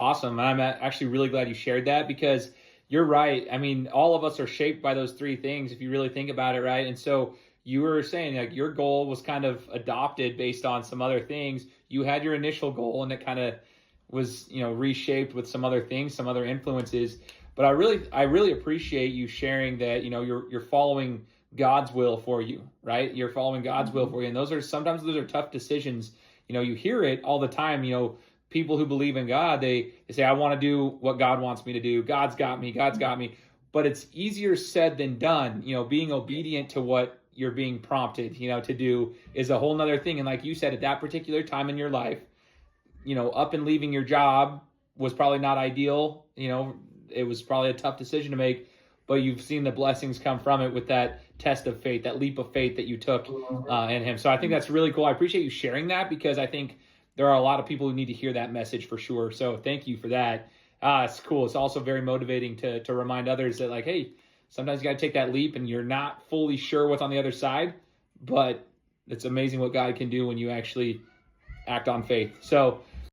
Awesome. And I'm actually really glad you shared that because you're right. I mean, all of us are shaped by those three things if you really think about it, right? And so you were saying like your goal was kind of adopted based on some other things. You had your initial goal and it kind of was, reshaped with some other things, some other influences. But I really appreciate you sharing that, you're following God's will for you, right? You're following God's will for you. And those are tough decisions. You hear it all the time, people who believe in God, they say, I want to do what God wants me to do. God's got me. God's got me. But it's easier said than done. Being obedient to what you're being prompted, to do is a whole nother thing. And like you said, at that particular time in your life, up and leaving your job was probably not ideal. It was probably a tough decision to make, but you've seen the blessings come from it with that test of faith, that leap of faith that you took in him. So I think that's really cool. I appreciate you sharing that because I think there are a lot of people who need to hear that message for sure. So thank you for that. It's cool. It's also very motivating to remind others that like, hey, sometimes you got to take that leap and you're not fully sure what's on the other side, but it's amazing what God can do when you actually act on faith. So